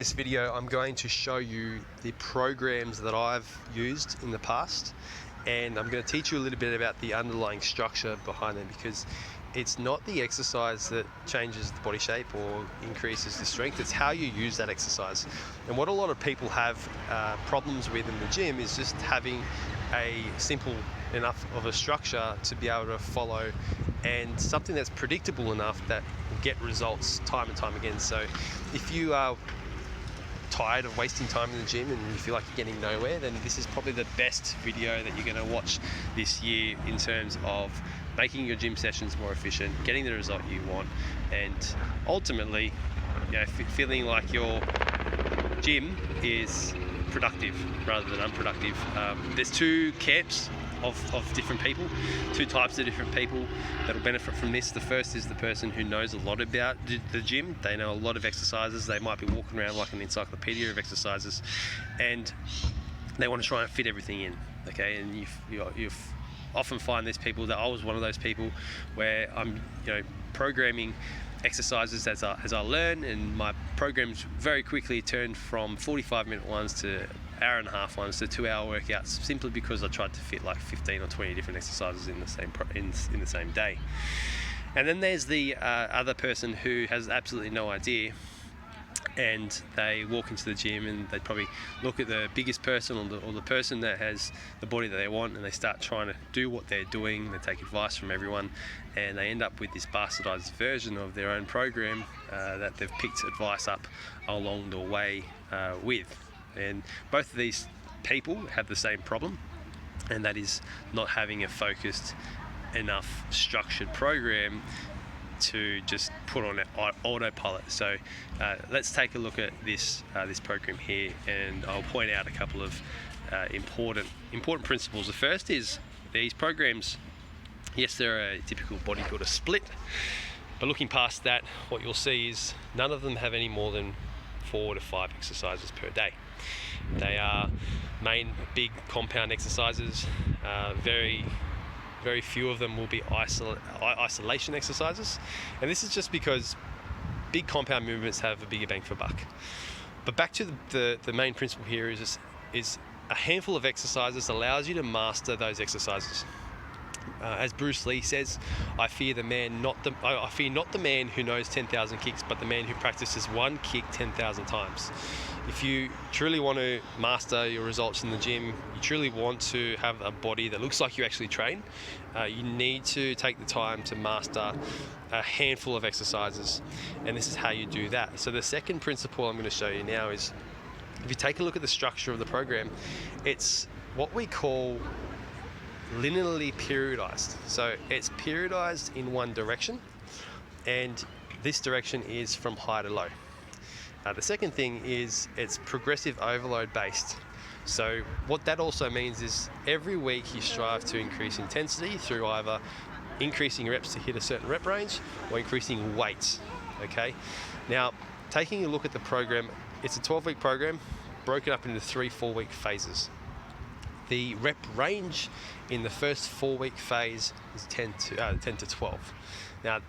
This video, I'm going to show you the programs that I've used in the past, and I'm going to teach you a little bit about the underlying structure behind them, because it's not the exercise that changes the body shape or increases the strength, it's how you use that exercise. And what a lot of people have problems with in the gym is just having a simple enough of a structure to be able to follow, and something that's predictable enough that will get results time and time again. So if you are tired of wasting time in the gym and you feel like you're getting nowhere, then this is probably the best video that you're going to watch this year in terms of making your gym sessions more efficient, getting the result you want, and ultimately, feeling like your gym is productive rather than unproductive. There's two camps of different people, two types of different people that will benefit from this. The first is the person who knows a lot about the gym. They know a lot of exercises. They might be walking around like an encyclopedia of exercises, and they want to try and fit everything in. Okay, and you've often find these people, that I was one of those people, where I'm programming exercises as I learn, and my programs very quickly turned from 45-minute ones to hour-and-a-half ones to 2-hour workouts, simply because I tried to fit like 15 or 20 different exercises in the same day. And then there's the other person who has absolutely no idea, and they walk into the gym and they probably look at the biggest person or the person that has the body that they want, and they start trying to do what they're doing. They take advice from everyone, and they end up with this bastardized version of their own program that they've picked advice up along the way with. And both of these people have the same problem, and that is not having a focused enough structured program to just put on autopilot. So let's take a look at this program here, and I'll point out a couple of important principles. The first is these programs, yes, they're a typical bodybuilder split, but looking past that, what you'll see is none of them have any more than 4 to 5 exercises per day. They are main big compound exercises. Very few of them will be isolation exercises, and this is just because big compound movements have a bigger bang for buck. But back to the main principle here is a handful of exercises allows you to master those exercises. As Bruce Lee says, I fear not the man who knows 10,000 kicks, but the man who practices one kick 10,000 times. If you truly want to master your results in the gym, you truly want to have a body that looks like you actually train, you need to take the time to master a handful of exercises, and this is how you do that. So the second principle I'm going to show you now is, if you take a look at the structure of the program, it's what we call linearly periodized. So it's periodized in one direction, and this direction is from high to low. The second thing is it's progressive overload based. So what that also means is every week you strive to increase intensity through either increasing reps to hit a certain rep range or increasing weights. Okay, now taking a look at the program, it's a 12-week program broken up into 3 4-week phases. The rep range in the first 4-week phase is 10 to 12. Now,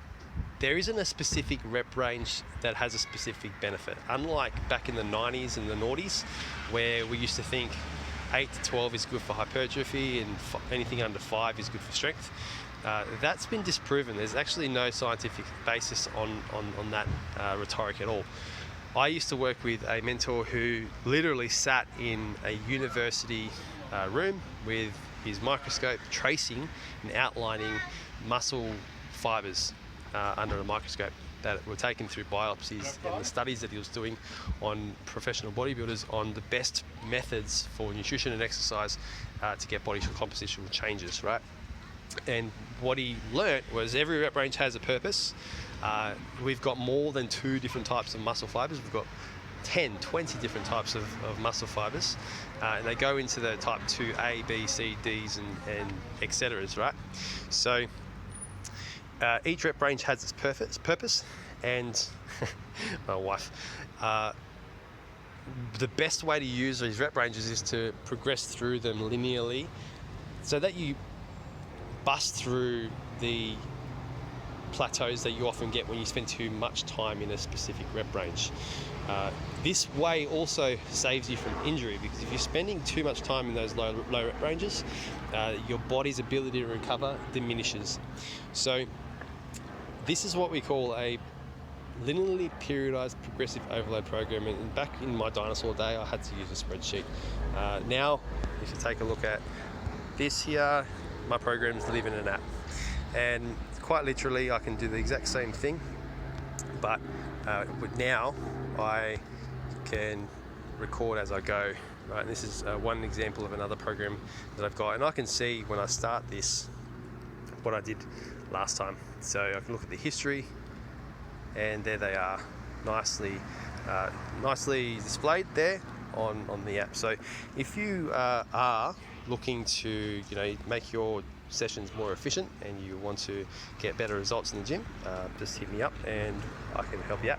there isn't a specific rep range that has a specific benefit. Unlike back in the 90s and the noughties, where we used to think 8 to 12 is good for hypertrophy and anything under 5 is good for strength. That's been disproven. There's actually no scientific basis on that rhetoric at all. I used to work with a mentor who literally sat in a university room with his microscope, tracing and outlining muscle fibers under a microscope that were taken through biopsies, and the studies that he was doing on professional bodybuilders on the best methods for nutrition and exercise to get body composition changes, right? And what he learnt was every rep range has a purpose. We've got more than 2 different types of muscle fibers. We've got 10, 20 different types of muscle fibers, and they go into the type 2A, B, C, Ds, and etc. Right? So each rep range has its purpose, and my wife, the best way to use these rep ranges is to progress through them linearly, so that you bust through the plateaus that you often get when you spend too much time in a specific rep range. This way also saves you from injury, because if you're spending too much time in those low rep ranges, your body's ability to recover diminishes. So this is what we call a linearly periodized progressive overload program, and back in my dinosaur day I had to use a spreadsheet. Now if you take a look at this here, my programs live in an app, and quite literally I can do the exact same thing, but now I can record as I go, right? And this is one example of another program that I've got, and I can see when I start this what I did last time. So I can look at the history, and there they are, nicely displayed there on the app. So if you are looking to make your sessions more efficient and you want to get better results in the gym, just hit me up and I can help you out.